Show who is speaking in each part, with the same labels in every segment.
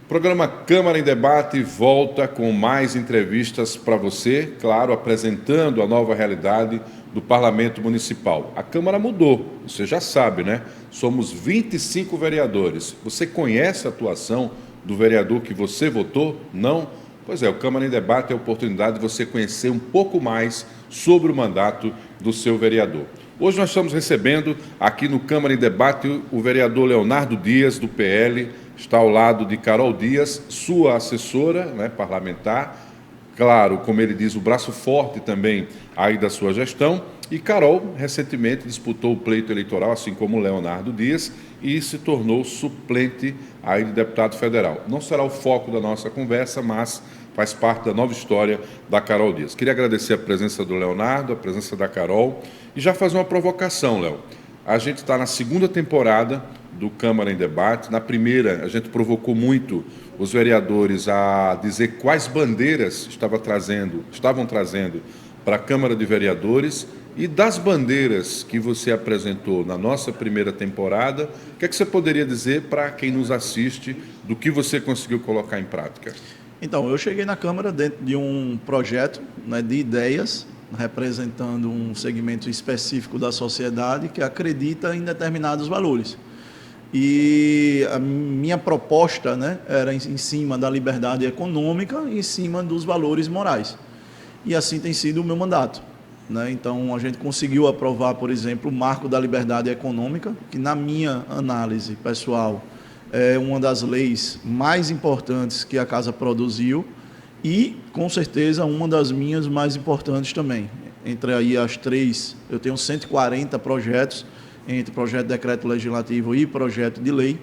Speaker 1: O programa Câmara em Debate volta com mais entrevistas para você, claro, apresentando a nova realidade do Parlamento Municipal. A Câmara mudou, você já sabe, né? Somos 25 vereadores. Você conhece a atuação do vereador que você votou? Não? Pois é, o Câmara em Debate é a oportunidade de você conhecer um pouco mais sobre o mandato do seu vereador. Hoje nós estamos recebendo aqui no Câmara em Debate o vereador Leonardo Dias, do PL, está ao lado de Carol Dias, sua assessora, né, parlamentar, claro, como ele diz, o braço forte também aí da sua gestão, e Carol recentemente disputou o pleito eleitoral, assim como o Leonardo Dias, e se tornou suplente aí de deputado federal. Não será o foco da nossa conversa, mas faz parte da nova história da Carol Dias. Queria agradecer a presença do Leonardo, a presença da Carol, e já fazer uma provocação, Léo. A gente está na segunda temporada do Câmara em Debate. Na primeira, a gente provocou muito os vereadores a dizer quais bandeiras estavam trazendo para a Câmara de Vereadores. E das bandeiras que você apresentou na nossa primeira temporada, o que é que você poderia dizer para quem nos assiste do que você conseguiu colocar em prática?
Speaker 2: Então, eu cheguei na Câmara dentro de um projeto, né, de ideias, representando um segmento específico da sociedade que acredita em determinados valores. E a minha proposta, né, era em cima da liberdade econômica e em cima dos valores morais. E assim tem sido o meu mandato, né? Então, a gente conseguiu aprovar, por exemplo, o Marco da Liberdade Econômica, que, na minha análise pessoal, é uma das leis mais importantes que a Casa produziu e, com certeza, uma das minhas mais importantes também. Entre aí as três, eu tenho 140 projetos, entre projeto de decreto legislativo e projeto de lei,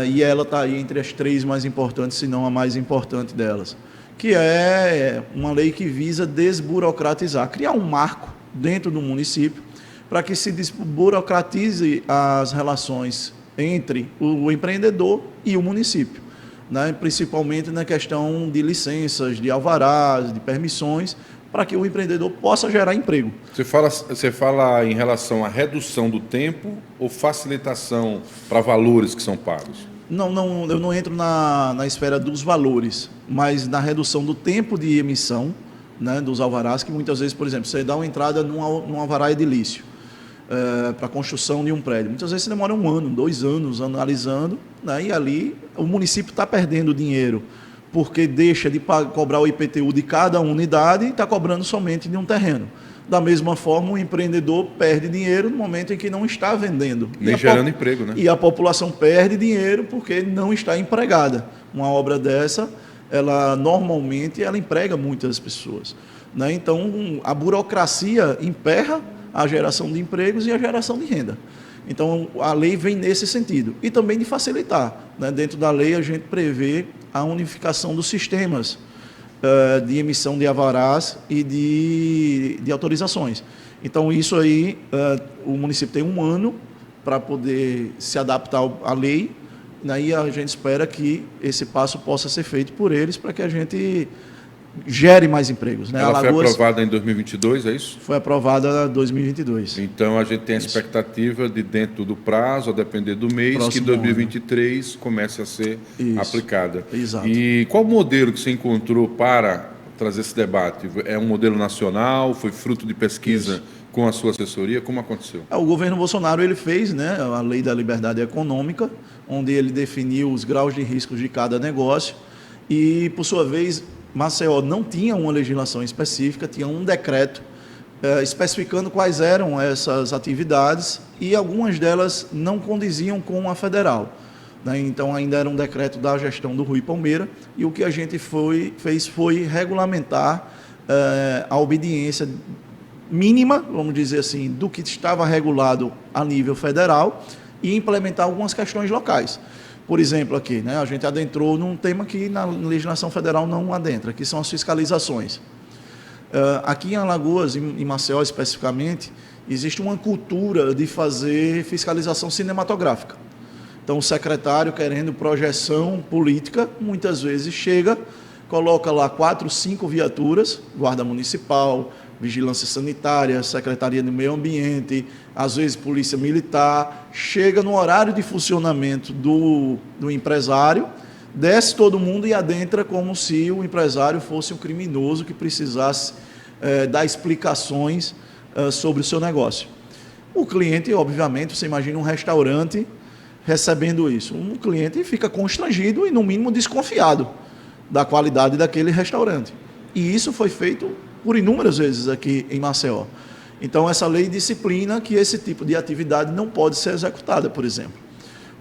Speaker 2: e ela está aí entre as três mais importantes, se não a mais importante delas, que é uma lei que visa desburocratizar, criar um marco dentro do município para que se desburocratize as relações entre o empreendedor e o município, né? Principalmente na questão de licenças, de alvarás, de permissões, para que o empreendedor possa gerar emprego.
Speaker 1: Você fala em relação à redução do tempo ou facilitação para valores que são pagos?
Speaker 2: Não, eu não entro na esfera dos valores, mas na redução do tempo de emissão, né, dos alvarás, que muitas vezes, por exemplo, você dá uma entrada num alvará edilício para a construção de um prédio. Muitas vezes você demora 1 ano, 2 anos analisando, né, e ali o município está perdendo dinheiro, porque deixa de cobrar o IPTU de cada unidade e está cobrando somente de um terreno. Da mesma forma, o empreendedor perde dinheiro no momento em que não está vendendo.
Speaker 1: Nem gerando emprego, né?
Speaker 2: E a população perde dinheiro porque não está empregada. Uma obra dessa, ela normalmente ela emprega muitas pessoas, né? Então, a burocracia emperra a geração de empregos e a geração de renda. Então, a lei vem nesse sentido. E também de facilitar, né? Dentro da lei, a gente prevê a unificação dos sistemas de emissão de alvarás e de autorizações. Então, isso aí, o município tem 1 ano para poder se adaptar à lei, né? E a gente espera que esse passo possa ser feito por eles para que a gente gere mais empregos, né?
Speaker 1: Ela foi aprovada em 2022, é isso?
Speaker 2: Foi aprovada em 2022.
Speaker 1: Então, a gente tem a expectativa de, dentro do prazo, a depender do mês,
Speaker 2: Próximo
Speaker 1: que em 2023 comece a ser aplicada.
Speaker 2: Exato.
Speaker 1: E qual o modelo que você encontrou para trazer esse debate? É um modelo nacional? Foi fruto de pesquisa com a sua assessoria? Como aconteceu?
Speaker 2: O governo Bolsonaro ele fez, né, a Lei da Liberdade Econômica, onde ele definiu os graus de riscos de cada negócio e, por sua vez, Maceió não tinha uma legislação específica, tinha um decreto especificando quais eram essas atividades e algumas delas não condiziam com a federal, né? Então, ainda era um decreto da gestão do Rui Palmeira e o que a gente fez foi regulamentar a obediência mínima, vamos dizer assim, do que estava regulado a nível federal e implementar algumas questões locais. Por exemplo, aqui, né, a gente adentrou num tema que na legislação federal não adentra, que são as fiscalizações. Aqui em Alagoas, em Maceió especificamente, existe uma cultura de fazer fiscalização cinematográfica. Então, o secretário, querendo projeção política, muitas vezes chega, coloca lá 4, 5 viaturas, Guarda Municipal, Vigilância Sanitária, Secretaria do Meio Ambiente, às vezes Polícia Militar, chega no horário de funcionamento do empresário, desce todo mundo e adentra como se o empresário fosse um criminoso que precisasse dar explicações sobre o seu negócio. O cliente, obviamente, você imagina um restaurante recebendo isso. Um cliente fica constrangido e, no mínimo, desconfiado da qualidade daquele restaurante. E isso foi feito por inúmeras vezes aqui em Maceió. Então, essa lei disciplina que esse tipo de atividade não pode ser executada, por exemplo.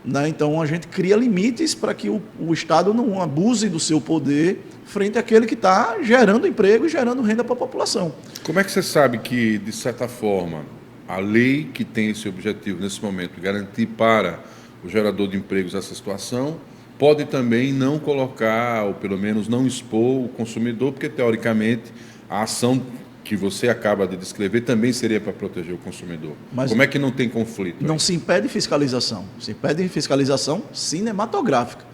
Speaker 2: Né? Então, a gente cria limites para que o Estado não abuse do seu poder frente àquele que está gerando emprego e gerando renda para a população.
Speaker 1: Como é que você sabe que, de certa forma, a lei que tem esse objetivo, nesse momento, garantir para o gerador de empregos essa situação, pode também não colocar, ou pelo menos não expor o consumidor, porque, teoricamente, a ação que você acaba de descrever também seria para proteger o consumidor. Mas como é que não tem conflito?
Speaker 2: Não se impede fiscalização. Se impede fiscalização cinematográfica.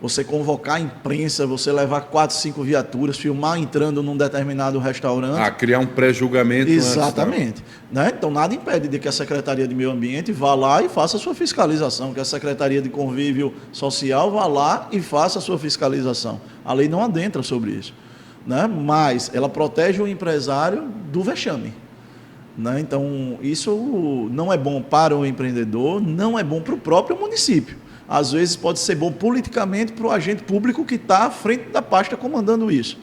Speaker 2: Você convocar a imprensa, você levar 4, 5 viaturas, filmar entrando num determinado restaurante.
Speaker 1: Criar um pré-julgamento.
Speaker 2: Exatamente. Né? Então, nada impede de que a Secretaria de Meio Ambiente vá lá e faça a sua fiscalização, que a Secretaria de Convívio Social vá lá e faça a sua fiscalização. A lei não adentra sobre isso. Né? Mas ela protege o empresário do vexame. Né? Então, isso não é bom para o empreendedor, não é bom para o próprio município. Às vezes pode ser bom politicamente para o agente público que está à frente da pasta comandando isso.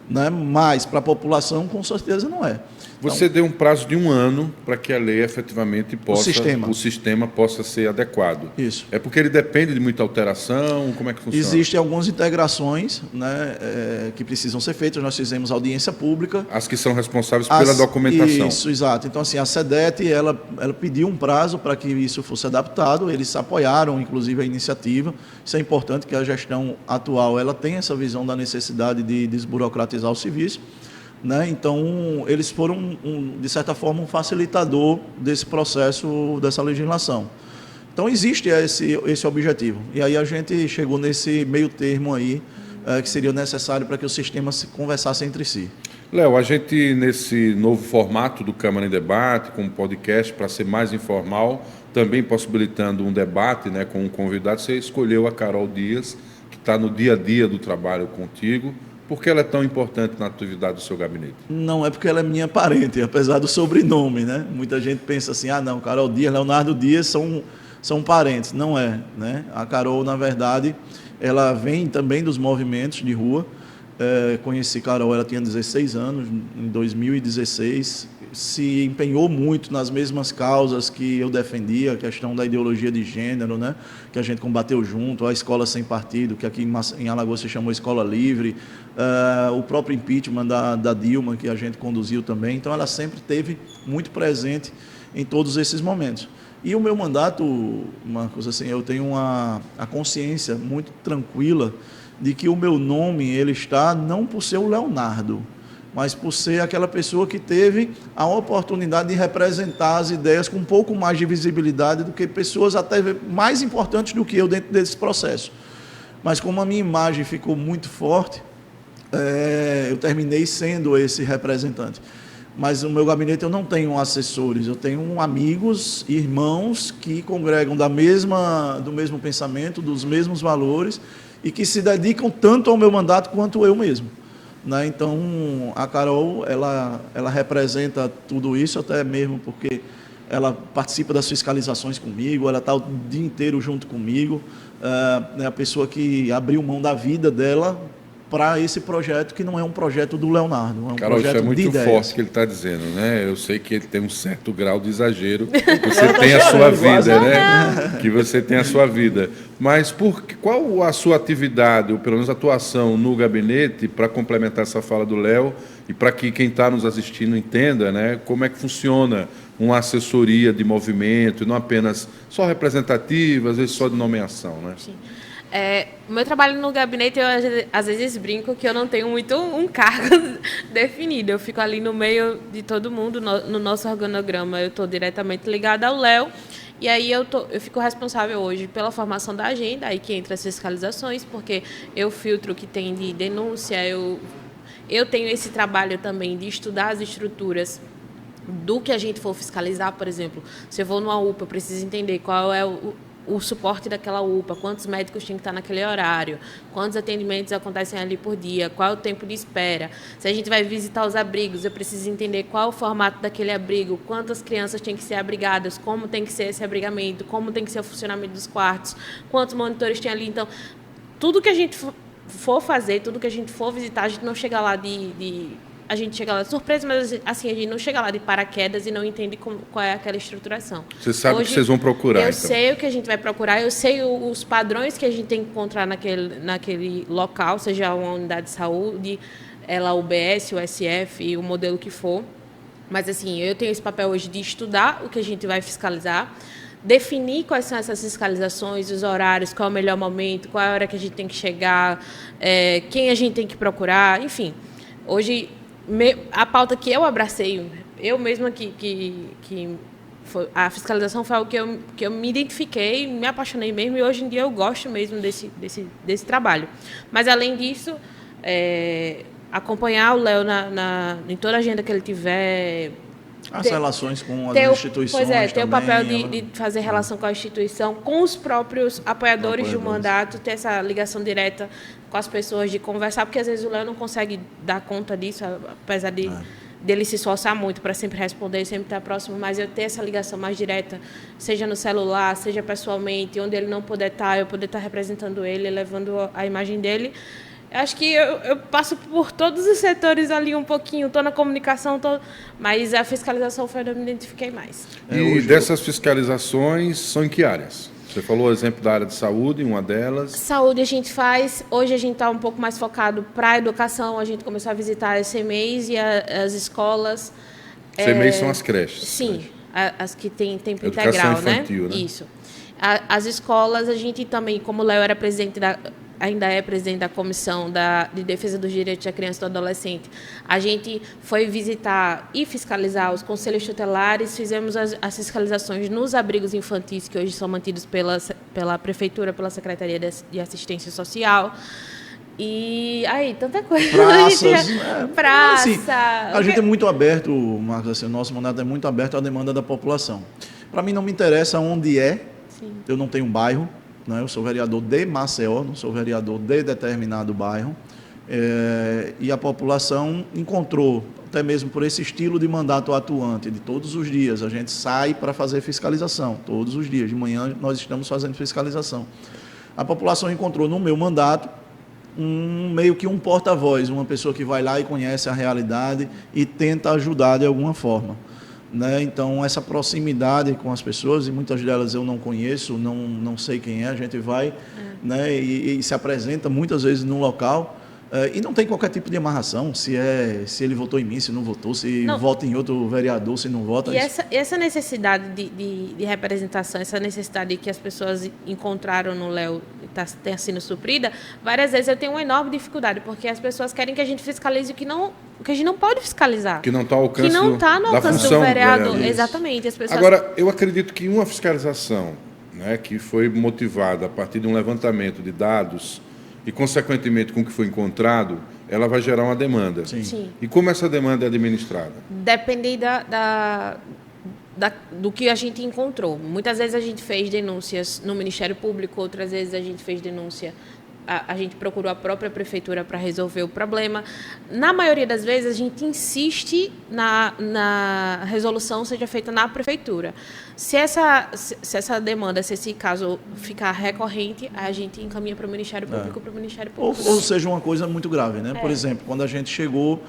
Speaker 2: Né? Mas para a população, com certeza, não é.
Speaker 1: Você deu um prazo de 1 ano para que a lei efetivamente possa... O sistema possa ser adequado.
Speaker 2: Isso.
Speaker 1: É porque ele depende de muita alteração? Como é que funciona?
Speaker 2: Existem algumas integrações, né, que precisam ser feitas. Nós fizemos audiência pública.
Speaker 1: As que são responsáveis pela documentação.
Speaker 2: Isso, exato. Então, assim, a SEDET, ela pediu um prazo para que isso fosse adaptado. Eles apoiaram, inclusive, a iniciativa. Isso é importante, que a gestão atual ela tem essa visão da necessidade de desburocratizar o serviço. Né? Então, eles foram, de certa forma, um facilitador desse processo, dessa legislação. Então, existe esse objetivo. E aí a gente chegou nesse meio termo aí, que seria necessário para que os sistemas se conversassem entre si.
Speaker 1: Léo, a gente, nesse novo formato do Câmara em Debate, com um podcast para ser mais informal, também possibilitando um debate, né, com um convidado, você escolheu a Carol Dias, que está no dia a dia do trabalho contigo. Por que ela é tão importante na atividade do seu gabinete?
Speaker 2: Não é porque ela é minha parente, apesar do sobrenome, né? Muita gente pensa assim, não, Carol Dias, Leonardo Dias são parentes. Não é, né? A Carol, na verdade, ela vem também dos movimentos de rua. Conheci Carol, ela tinha 16 anos, em 2016, se empenhou muito nas mesmas causas que eu defendia, a questão da ideologia de gênero, né? Que a gente combateu junto, a escola sem partido, que aqui em Alagoas se chamou Escola Livre, o próprio impeachment da Dilma, que a gente conduziu também. Então, ela sempre esteve muito presente em todos esses momentos. E o meu mandato, Marcos, assim, eu tenho a consciência muito tranquila de que o meu nome ele está não por ser o Leonardo, mas por ser aquela pessoa que teve a oportunidade de representar as ideias com um pouco mais de visibilidade do que pessoas até mais importantes do que eu dentro desse processo. Mas como a minha imagem ficou muito forte, eu terminei sendo esse representante. Mas no meu gabinete eu não tenho assessores, eu tenho amigos, irmãos que congregam do mesmo pensamento, dos mesmos valores e que se dedicam tanto ao meu mandato quanto eu mesmo. Né? Então, a Carol, ela representa tudo isso, até mesmo porque ela participa das fiscalizações comigo, ela está o dia inteiro junto comigo, é a pessoa que abriu mão da vida dela para esse projeto, que não é um projeto do Leonardo, é um
Speaker 1: Carol,
Speaker 2: projeto
Speaker 1: isso é muito
Speaker 2: de ideias.
Speaker 1: forte que ele está dizendo, né? Eu sei que ele tem um certo grau de exagero, você tem a sua vida, né? Que você tem a sua vida. Mas qual a sua atividade, ou pelo menos atuação no gabinete, para complementar essa fala do Léo, e para que quem está nos assistindo entenda, né, como é que funciona uma assessoria de movimento, e não apenas só representativa, às vezes só de nomeação, né? Sim.
Speaker 3: O meu trabalho no gabinete, eu às vezes brinco que eu não tenho muito um cargo definido. Eu fico ali no meio de todo mundo, no nosso organograma. Eu estou diretamente ligada ao Léo. E aí eu fico responsável hoje pela formação da agenda, aí que entra as fiscalizações, porque eu filtro o que tem de denúncia, eu tenho esse trabalho também de estudar as estruturas do que a gente for fiscalizar. Por exemplo, se eu vou numa UPA, eu preciso entender qual é o o suporte daquela UPA, quantos médicos tinham que estar naquele horário, quantos atendimentos acontecem ali por dia, qual é o tempo de espera. Se a gente vai visitar os abrigos, eu preciso entender qual é o formato daquele abrigo, quantas crianças têm que ser abrigadas, como tem que ser esse abrigamento, como tem que ser o funcionamento dos quartos, quantos monitores tem ali. Então, tudo que a gente for fazer, tudo que a gente for visitar, a gente não chega lá a gente chega lá de surpresa, mas assim, a gente não chega lá de paraquedas e não entende qual é aquela estruturação.
Speaker 1: Você sabe o que vocês vão procurar,
Speaker 3: eu
Speaker 1: então.
Speaker 3: sei o que a gente vai procurar, eu sei os padrões que a gente tem que encontrar naquele local, seja uma unidade de saúde, ela, o UBS, o SF, o modelo que for. Mas, assim, eu tenho esse papel hoje de estudar o que a gente vai fiscalizar, definir quais são essas fiscalizações, os horários, qual é o melhor momento, qual é a hora que a gente tem que chegar, quem a gente tem que procurar, enfim. Hoje, a pauta que eu abracei, eu mesma a fiscalização foi algo que eu me identifiquei, me apaixonei mesmo, e hoje em dia eu gosto mesmo desse trabalho. Mas, além disso, acompanhar o Léo em toda a agenda que ele tiver.
Speaker 2: As relações com as instituições.
Speaker 3: Pois é, ter o papel
Speaker 2: também,
Speaker 3: de fazer relação com a instituição, com os próprios apoiadores do mandato, ter essa ligação direta com as pessoas, de conversar, porque às vezes o Léo não consegue dar conta disso, apesar dele se esforçar muito para sempre responder, sempre estar próximo, mas eu ter essa ligação mais direta, seja no celular, seja pessoalmente, onde ele não puder estar, eu poder estar representando ele, levando a imagem dele. Acho que eu passo por todos os setores ali um pouquinho, estou na comunicação, mas a fiscalização foi onde eu me identifiquei mais.
Speaker 1: E dessas fiscalizações, são em que áreas? Você falou o exemplo da área de saúde, uma delas.
Speaker 3: Saúde a gente faz, hoje a gente está um pouco mais focado para a educação, a gente começou a visitar as CMEs e as escolas.
Speaker 1: CMEs são as creches.
Speaker 3: Sim, as que têm tempo
Speaker 1: Educação
Speaker 3: integral,
Speaker 1: infantil,
Speaker 3: né? Isso. As escolas, a gente também, como o Léo era ainda é presidente da Comissão de Defesa dos Direitos da Criança e do Adolescente, a gente foi visitar e fiscalizar os conselhos tutelares, fizemos as fiscalizações nos abrigos infantis, que hoje são mantidos pela Prefeitura, pela Secretaria de Assistência Social. E aí, tanta coisa.
Speaker 2: Praças.
Speaker 3: Praça.
Speaker 2: Assim, a gente é muito aberto, Marcos, assim, o nosso mandato é muito aberto à demanda da população. Para mim não me interessa onde
Speaker 3: Sim.
Speaker 2: Eu não tenho bairro. Eu sou vereador de Maceió, não sou vereador de determinado bairro, e a população encontrou, até mesmo por esse estilo de mandato atuante, de todos os dias, a gente sai para fazer fiscalização, todos os dias, de manhã nós estamos fazendo fiscalização. A população encontrou no meu mandato meio que um porta-voz, uma pessoa que vai lá e conhece a realidade e tenta ajudar de alguma forma. Então, essa proximidade com as pessoas, e muitas delas eu não conheço, não sei quem é, a gente vai e se apresenta muitas vezes no local e não tem qualquer tipo de amarração, se ele votou em mim, se não votou, se vota em outro vereador, se não vota.
Speaker 3: E essa necessidade de representação, essa necessidade que as pessoas encontraram no Léo está sendo suprida, várias vezes eu tenho uma enorme dificuldade, porque as pessoas querem que a gente fiscalize o que a gente não pode fiscalizar.
Speaker 1: Que não está ao alcance,
Speaker 3: no alcance do vereador. Exatamente. As pessoas...
Speaker 1: Agora, eu acredito que uma fiscalização, que foi motivada a partir de um levantamento de dados e, consequentemente, com o que foi encontrado, ela vai gerar uma demanda.
Speaker 3: Sim.
Speaker 1: E como essa demanda é administrada?
Speaker 3: Depende do que a gente encontrou. Muitas vezes a gente fez denúncias no Ministério Público, outras vezes a gente fez denúncia, a gente procurou a própria Prefeitura para resolver o problema. Na maioria das vezes, a gente insiste na resolução seja feita na Prefeitura. Se essa demanda, se esse caso ficar recorrente, a gente encaminha para o Ministério Público, para o Ministério Público.
Speaker 2: Ou seja, uma coisa muito grave, né? Por exemplo, quando a gente chegou,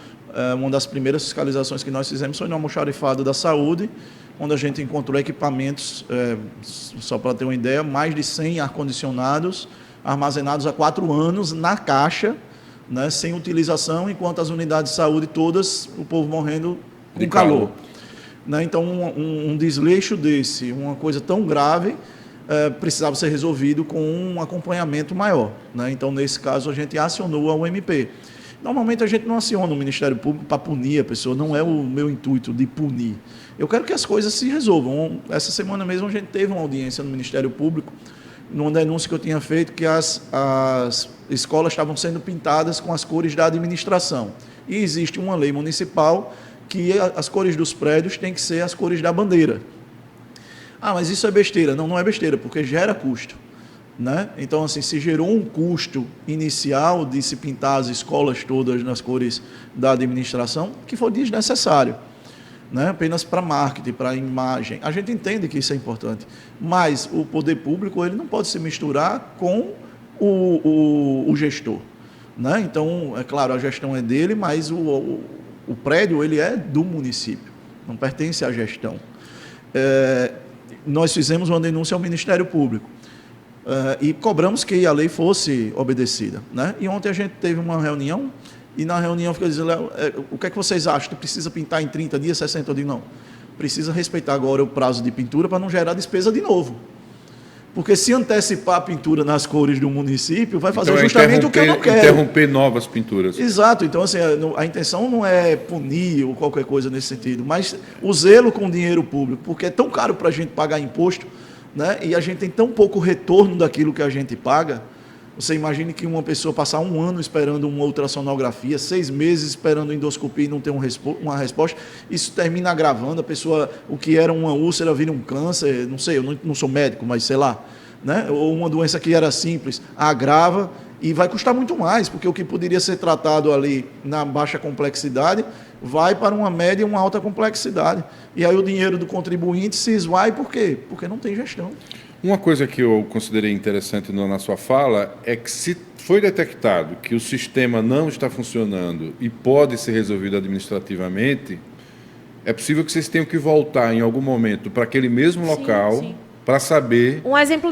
Speaker 2: uma das primeiras fiscalizações que nós fizemos foi no almoxarifado da saúde, onde a gente encontrou equipamentos, só para ter uma ideia, mais de 100 ar-condicionados armazenados há 4 anos na caixa, sem utilização, enquanto as unidades de saúde todas, o povo morrendo com calor. Então, um desleixo desse, uma coisa tão grave, precisava ser resolvido com um acompanhamento maior. Então, nesse caso, a gente acionou a UMP. Normalmente, a gente não aciona o Ministério Público para punir a pessoa, não é o meu intuito de punir. Eu quero que as coisas se resolvam. Essa semana mesmo, a gente teve uma audiência no Ministério Público, numa denúncia que eu tinha feito, que as escolas estavam sendo pintadas com as cores da administração. E existe uma lei municipal que as cores dos prédios têm que ser as cores da bandeira. Ah, mas isso é besteira. Não, não é besteira, porque gera custo. Né? Então, assim, se gerou um custo inicial de se pintar as escolas todas nas cores da administração, que foi desnecessário, né? Apenas para marketing, para imagem. A gente entende que isso é importante, mas o poder público ele não pode se misturar com o gestor. Né? Então, é claro, a gestão é dele, mas o prédio ele é do município, não pertence à gestão. Nós fizemos uma denúncia ao Ministério Público. E cobramos que a lei fosse obedecida. Né? E ontem a gente teve uma reunião, e na reunião ficou dizendo, o que é que vocês acham? Que precisa pintar em 30 dias, 60 dias? Não. Precisa respeitar agora o prazo de pintura para não gerar despesa de novo. Porque se antecipar a pintura nas cores do município, vai fazer justamente o que eu não quero.
Speaker 1: Interromper novas pinturas.
Speaker 2: Exato. Então, assim, a intenção não é punir ou qualquer coisa nesse sentido, mas o zelo com o dinheiro público, porque é tão caro para a gente pagar imposto, né? E a gente tem tão pouco retorno daquilo que a gente paga. Você imagine que uma pessoa passar 1 ano esperando uma ultrassonografia, 6 meses esperando endoscopia e não ter uma resposta, isso termina agravando, a pessoa, o que era uma úlcera vira um câncer, não sei, eu não sou médico, mas sei lá, né? Ou uma doença que era simples, agrava e vai custar muito mais, porque o que poderia ser tratado ali na baixa complexidade vai para uma média e uma alta complexidade. E aí o dinheiro do contribuinte se esvai por quê? Porque não tem gestão.
Speaker 1: Uma coisa que eu considerei interessante na sua fala é que se foi detectado que o sistema não está funcionando e pode ser resolvido administrativamente, é possível que vocês tenham que voltar em algum momento para aquele mesmo local para saber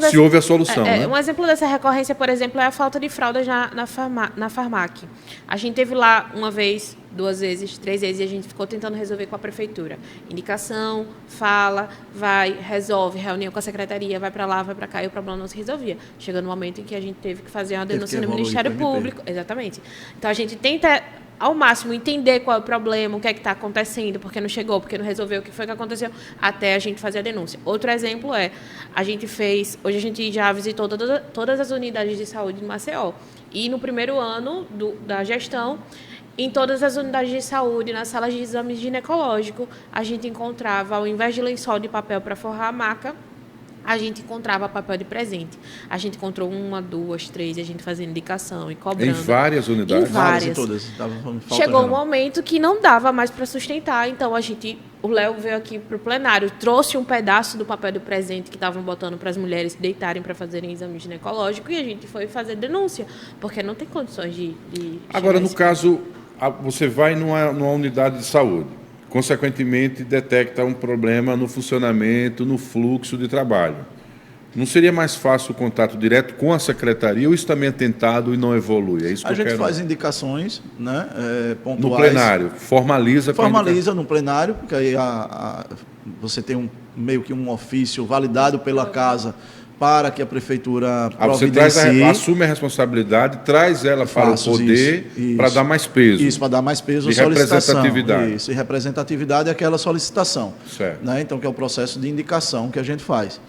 Speaker 1: se houve a solução. Né?
Speaker 3: Um exemplo dessa recorrência, por exemplo, é a falta de fraldas na Farmac. A gente teve lá uma vez, 2 vezes, 3 vezes, e a gente ficou tentando resolver com a prefeitura. Indicação, fala, vai, resolve, reunião com a secretaria, vai para lá, vai para cá, e o problema não se resolvia. Chegou no momento em que a gente teve que fazer uma denúncia no Ministério Público. Exatamente. Então, a gente tenta, ao máximo, entender qual é o problema, o que é que está acontecendo, porque não chegou, porque não resolveu, o que foi que aconteceu, até a gente fazer a denúncia. Outro exemplo é, hoje a gente já visitou todas as unidades de saúde de Maceió. E no primeiro ano da gestão, em todas as unidades de saúde, nas salas de exame ginecológico, a gente encontrava, ao invés de lençol de papel para forrar a maca, a gente encontrava papel de presente. A gente encontrou 1, 2, 3, e a gente fazendo indicação e cobrando.
Speaker 1: Em várias unidades?
Speaker 3: Em várias.
Speaker 2: Todas.
Speaker 3: Chegou um momento que não dava mais para sustentar, então o Léo veio aqui para o plenário, trouxe um pedaço do papel de presente que estavam botando para as mulheres deitarem para fazerem exame ginecológico, e a gente foi fazer denúncia, porque não tem condições de
Speaker 1: Agora, no caso, você vai numa unidade de saúde, consequentemente detecta um problema no funcionamento, no fluxo de trabalho. Não seria mais fácil o contato direto com a secretaria, ou isso também é tentado e não evolui? É isso que
Speaker 2: a gente faz indicações, né, pontuais.
Speaker 1: No plenário, formaliza
Speaker 2: no plenário, porque aí você tem meio que um ofício validado pela casa para que a prefeitura providencie.
Speaker 1: Você assume a responsabilidade, traz ela para o poder para dar mais peso.
Speaker 2: Isso, para dar mais peso à solicitação. Representatividade. Isso, e representatividade é aquela solicitação.
Speaker 1: Certo.
Speaker 2: Né? Então, que é o processo de indicação que a gente faz.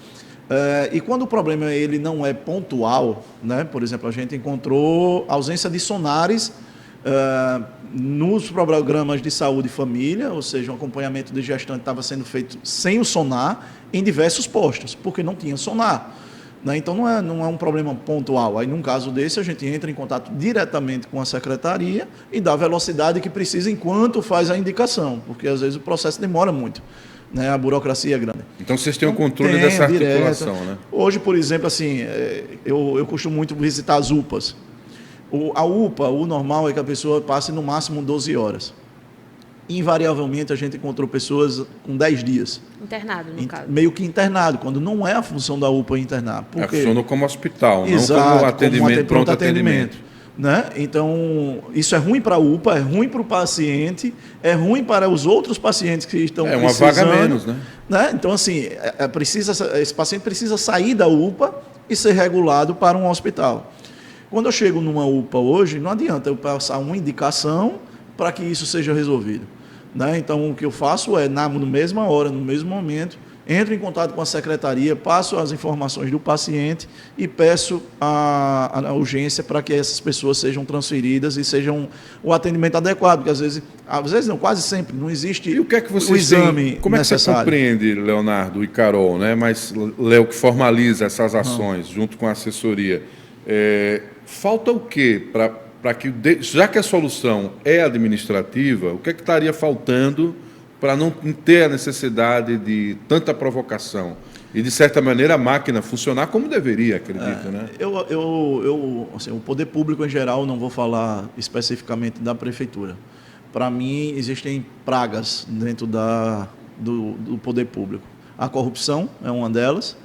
Speaker 2: E quando o problema ele não é pontual, né? Por exemplo, a gente encontrou ausência de sonares nos programas de saúde e família, ou seja, um acompanhamento de gestante estava sendo feito sem o sonar em diversos postos, porque não tinha sonar. Né? Então, não é um problema pontual. Aí, num caso desse, a gente entra em contato diretamente com a secretaria e dá a velocidade que precisa enquanto faz a indicação, porque às vezes o processo demora muito. Né? A burocracia é grande.
Speaker 1: Então, vocês têm o controle dessa articulação, né?
Speaker 2: Hoje, por exemplo, assim, eu costumo muito visitar as UPAs. A UPA, o normal é que a pessoa passe no máximo 12 horas. Invariavelmente, a gente encontrou pessoas com 10 dias.
Speaker 3: Internado, no caso.
Speaker 2: Meio que internado, quando não é a função da UPA internar.
Speaker 1: Funciona como hospital,
Speaker 2: exato,
Speaker 1: não como atendimento, pronto atendimento.
Speaker 2: Né? Então, isso é ruim para a UPA, é ruim para o paciente, é ruim para os outros pacientes que estão precisando.
Speaker 1: É uma vaga menos, né?
Speaker 2: Então, assim, esse paciente precisa sair da UPA e ser regulado para um hospital. Quando eu chego numa UPA hoje, não adianta eu passar uma indicação para que isso seja resolvido. Né? Então, o que eu faço é, na mesma hora, no mesmo momento, entro em contato com a secretaria, passo as informações do paciente e peço a urgência para que essas pessoas sejam transferidas e sejam o atendimento adequado, porque às vezes não, quase sempre, não existe
Speaker 1: E o que é que vocês
Speaker 2: o exame
Speaker 1: têm, como é que você compreende, Leonardo e Carol, né? Mas Léo que formaliza essas ações junto com a assessoria, falta o quê para que, já que a solução é administrativa, o que é que estaria faltando para não ter a necessidade de tanta provocação e, de certa maneira, a máquina funcionar como deveria, acredito, né?
Speaker 2: Assim, o poder público em geral, não vou falar especificamente da prefeitura. Para mim, existem pragas dentro do poder público. A corrupção é uma delas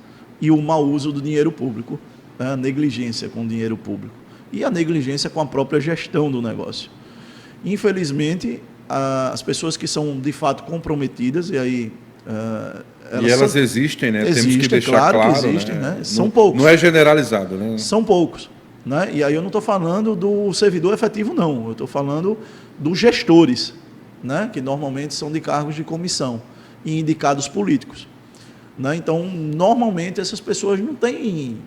Speaker 2: e o mau uso do dinheiro público, a negligência com o dinheiro público e a negligência com a própria gestão do negócio. Infelizmente, as pessoas que são de fato comprometidas, e aí
Speaker 1: elas existem, né?
Speaker 2: Existem,
Speaker 1: temos que deixar
Speaker 2: claro,
Speaker 1: claro,
Speaker 2: que existem, né? São
Speaker 1: não,
Speaker 2: poucos.
Speaker 1: Não é generalizado, né?
Speaker 2: São poucos, né? E aí eu não estou falando do servidor efetivo, não. Eu estou falando dos gestores, né? Que normalmente são de cargos de comissão e indicados políticos, né? Então, normalmente essas pessoas não têm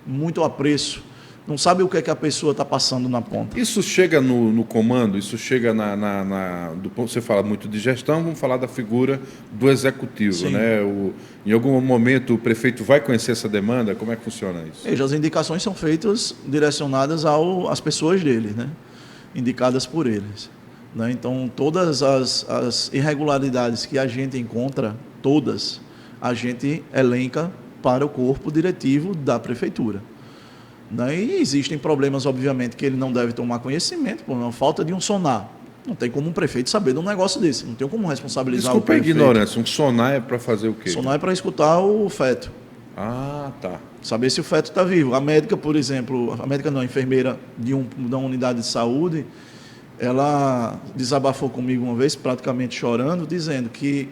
Speaker 2: muito apreço, não sabe o que é que a pessoa está passando na ponta.
Speaker 1: Isso chega no comando, isso chega você fala muito de gestão, vamos falar da figura do executivo,
Speaker 2: Sim.
Speaker 1: né? Em algum momento o prefeito vai conhecer essa demanda? Como é que funciona isso?
Speaker 2: Veja, as indicações são feitas direcionadas às pessoas dele, né? Indicadas por eles, né? Então, todas as irregularidades que a gente encontra, todas, a gente elenca para o corpo diretivo da prefeitura. E existem problemas, obviamente, que ele não deve tomar conhecimento, por uma falta de um sonar. Não tem como um prefeito saber de um negócio desse, não tem como responsabilizar o prefeito.
Speaker 1: Desculpa a ignorância, um sonar é para fazer o quê?
Speaker 2: Sonar é para escutar o feto.
Speaker 1: Ah, tá.
Speaker 2: Saber se o feto está vivo. A médica, por exemplo, a enfermeira da unidade de saúde, ela desabafou comigo uma vez, praticamente chorando, dizendo que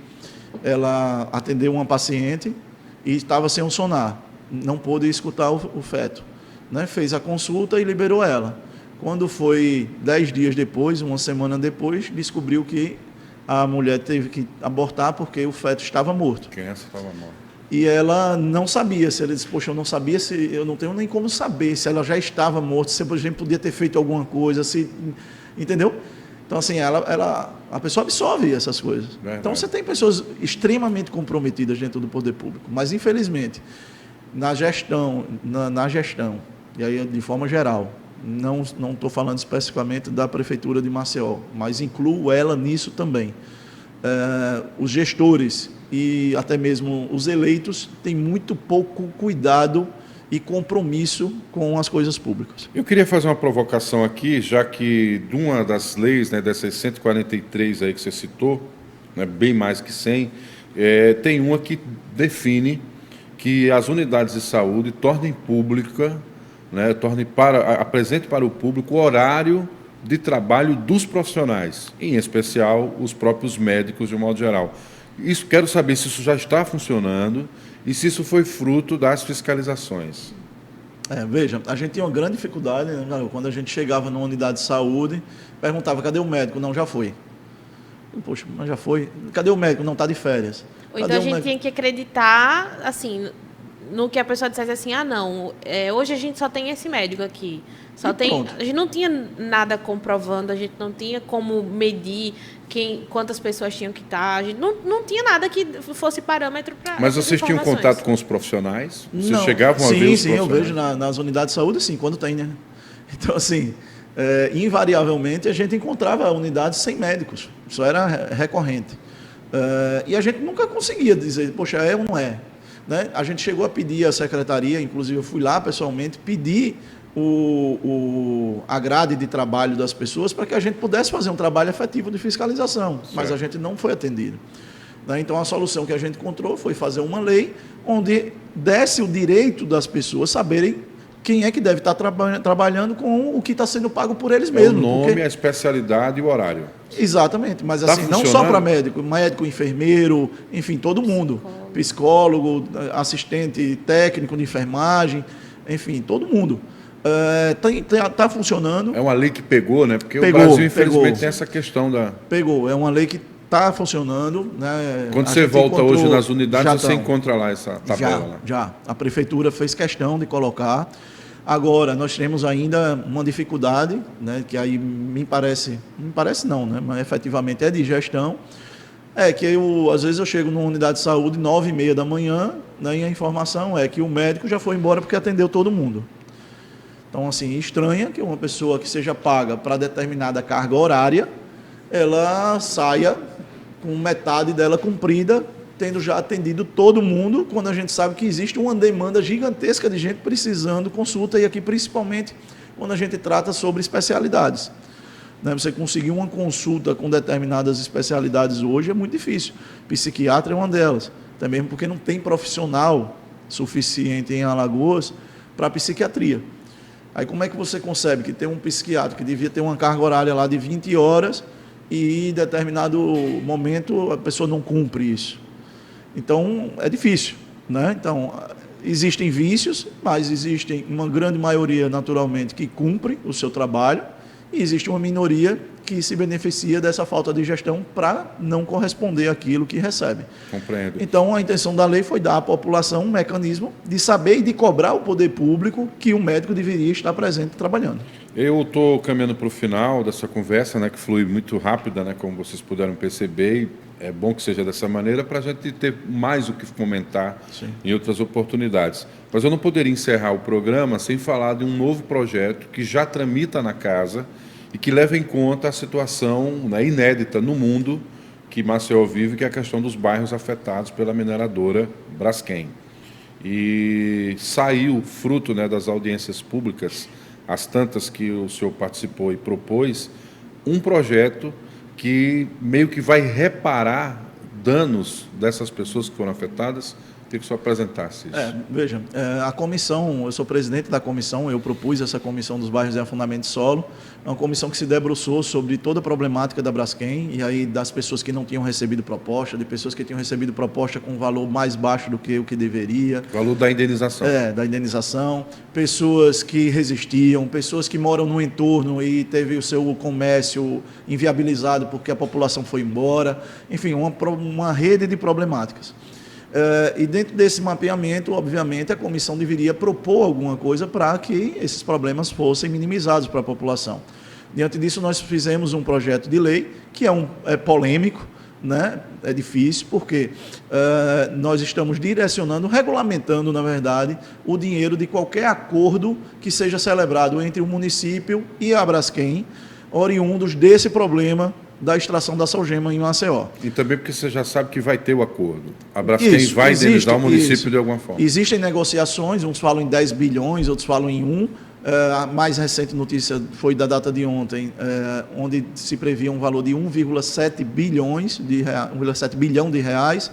Speaker 2: ela atendeu uma paciente e estava sem um sonar, não pôde escutar o feto. Né, fez a consulta e liberou ela. Quando foi 10 dias depois, uma semana depois, descobriu que a mulher teve que abortar porque o feto estava morto.
Speaker 1: A criança estava morta.
Speaker 2: E ela não sabia, ela disse, poxa, eu não tenho nem como saber se ela já estava morta, se a gente podia ter feito alguma coisa, entendeu? Então, assim, a pessoa absorve essas coisas. Verdade. Então, você tem pessoas extremamente comprometidas dentro do poder público, mas, infelizmente, na gestão, e aí de forma geral, não estou falando especificamente da Prefeitura de Maceió, mas incluo ela nisso também. Os gestores e até mesmo os eleitos têm muito pouco cuidado e compromisso com as coisas públicas.
Speaker 1: Eu queria fazer uma provocação aqui, já que de uma das leis, né, dessas 143 aí que você citou, né, bem mais que 100, tem uma que define que as unidades de saúde tornem pública, né, apresente para o público o horário de trabalho dos profissionais, em especial os próprios médicos de um modo geral. Quero saber se isso já está funcionando e se isso foi fruto das fiscalizações.
Speaker 2: Veja, a gente tinha uma grande dificuldade, né, quando a gente chegava numa unidade de saúde, perguntava, cadê o médico? Não, já foi. Poxa, mas já foi. Cadê o médico? Não, está de férias.
Speaker 3: Ou então a gente tinha que acreditar, assim, no que a pessoa dissesse assim, não, hoje a gente só tem esse médico aqui. A gente não tinha nada comprovando, a gente não tinha como medir quantas pessoas tinham que estar, a gente não tinha nada que fosse parâmetro para.
Speaker 1: Mas vocês tinham contato com os profissionais? Vocês
Speaker 2: não.
Speaker 1: chegavam a ver os profissionais?
Speaker 2: Sim, eu vejo nas unidades de saúde, sim, quando tem, né? Então, assim, invariavelmente a gente encontrava unidades sem médicos, isso era recorrente. E a gente nunca conseguia dizer, poxa, é ou não é. Né? A gente chegou a pedir à secretaria, inclusive eu fui lá pessoalmente, pedir a grade de trabalho das pessoas para que a gente pudesse fazer um trabalho efetivo de fiscalização, certo. Mas a gente não foi atendido. Né? Então a solução que a gente encontrou foi fazer uma lei onde desse o direito das pessoas saberem quem é que deve estar trabalhando com o que está sendo pago por eles mesmos.
Speaker 1: O nome, a especialidade e o horário.
Speaker 2: Exatamente, mas assim, não só para médico, enfermeiro, enfim, todo mundo. Psicólogo, assistente técnico de enfermagem, enfim, todo mundo. Está funcionando.
Speaker 1: É uma lei que pegou, né? Porque o Brasil, infelizmente, tem essa questão da...
Speaker 2: Pegou, é uma lei que está funcionando. Né?
Speaker 1: Quando você volta hoje nas unidades, você encontra lá essa tabela?
Speaker 2: Já. A prefeitura fez questão de colocar. Agora, nós temos ainda uma dificuldade, né, que aí me parece não, né, mas efetivamente é de gestão, que às vezes eu chego numa unidade de saúde 9h30 da manhã, né, e a informação é que o médico já foi embora porque atendeu todo mundo. Então, assim, estranha que uma pessoa que seja paga para determinada carga horária, ela saia com metade dela cumprida, tendo já atendido todo mundo, quando a gente sabe que existe uma demanda gigantesca de gente precisando consulta, e aqui principalmente quando a gente trata sobre especialidades. Né? Você conseguir uma consulta com determinadas especialidades hoje é muito difícil. Psiquiatra é uma delas, até mesmo porque não tem profissional suficiente em Alagoas para psiquiatria. Aí como é que você concebe que tem um psiquiatra que devia ter uma carga horária lá de 20 horas e em determinado momento a pessoa não cumpre isso? Então, é difícil, né? Então, existem vícios, mas existem uma grande maioria, naturalmente, que cumpre o seu trabalho, e existe uma minoria que se beneficia dessa falta de gestão para não corresponder àquilo que recebe.
Speaker 1: Compreendo.
Speaker 2: Então, a intenção da lei foi dar à população um mecanismo de saber e de cobrar ao poder público que o médico deveria estar presente trabalhando.
Speaker 1: Eu estou caminhando para o final dessa conversa, né, que flui muito rápida, né, como vocês puderam perceber, e é bom que seja dessa maneira para a gente ter mais o que comentar. Sim. Em outras oportunidades. Mas eu não poderia encerrar o programa sem falar de um novo projeto que já tramita na casa e que leva em conta a situação, né, inédita no mundo que Maceió vive, que é a questão dos bairros afetados pela mineradora Braskem. E saiu, fruto, né, das audiências públicas, as tantas que o senhor participou e propôs, um projeto que meio que vai reparar danos dessas pessoas que foram afetadas. Queria que o senhor apresentasse isso.
Speaker 2: Veja, a comissão, eu sou presidente da comissão, eu propus essa comissão dos bairros de afundamento de solo, é uma comissão que se debruçou sobre toda a problemática da Braskem, e aí das pessoas que não tinham recebido proposta, de pessoas que tinham recebido proposta com um valor mais baixo do que o que deveria.
Speaker 1: O valor da indenização.
Speaker 2: Da indenização. Pessoas que resistiam, pessoas que moram no entorno e teve o seu comércio inviabilizado porque a população foi embora. Enfim, uma rede de problemáticas. E dentro desse mapeamento, obviamente, a comissão deveria propor alguma coisa para que esses problemas fossem minimizados para a população. Diante disso, nós fizemos um projeto de lei que é polêmico, né? É difícil, porque nós estamos direcionando, regulamentando, na verdade, o dinheiro de qualquer acordo que seja celebrado entre o município e a Braskem, oriundos desse problema da extração da salgema em Maceió.
Speaker 1: E também porque você já sabe que vai ter o acordo. A Braskem vai indenizar o município de alguma forma.
Speaker 2: Existem negociações, uns falam em 10 bilhões, outros falam em 1. A mais recente notícia foi da data de ontem, onde se previa um valor de 1,7 bilhão de reais.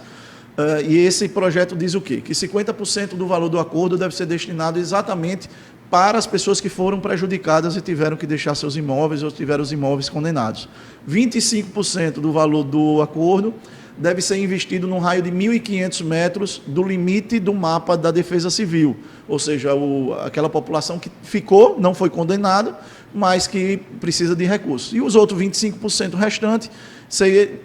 Speaker 2: E esse projeto diz o quê? Que 50% do valor do acordo deve ser destinado exatamente para as pessoas que foram prejudicadas e tiveram que deixar seus imóveis ou tiveram os imóveis condenados. 25% do valor do acordo deve ser investido num raio de 1.500 metros do limite do mapa da Defesa Civil, ou seja, aquela população que ficou, não foi condenada, mas que precisa de recursos. E os outros 25% restantes ser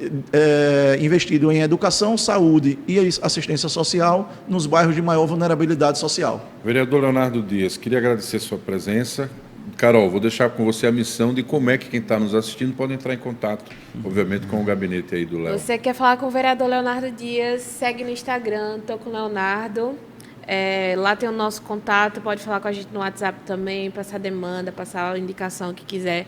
Speaker 2: investido em educação, saúde e assistência social nos bairros de maior vulnerabilidade social.
Speaker 1: Vereador Leonardo Dias, queria agradecer a sua presença. Carol, vou deixar com você a missão de como é que quem está nos assistindo pode entrar em contato, obviamente, com o gabinete aí do Léo.
Speaker 3: Você quer falar com o vereador Leonardo Dias, segue no Instagram, tô com o Leonardo. Lá tem o nosso contato, pode falar com a gente no WhatsApp também, passar demanda, passar a indicação que quiser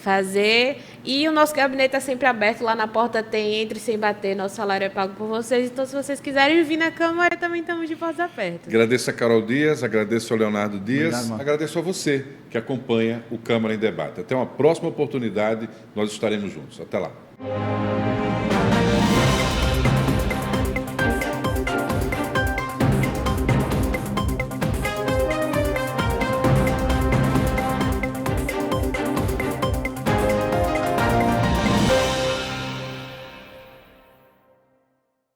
Speaker 3: fazer. E o nosso gabinete está sempre aberto, lá na porta tem entre sem bater, nosso salário é pago por vocês, então se vocês quiserem vir na Câmara, também estamos de portas abertas.
Speaker 1: Agradeço a Carol Dias, agradeço ao Leonardo Dias, obrigado, agradeço a você que acompanha o Câmara em Debate. Até uma próxima oportunidade, nós estaremos juntos. Até lá.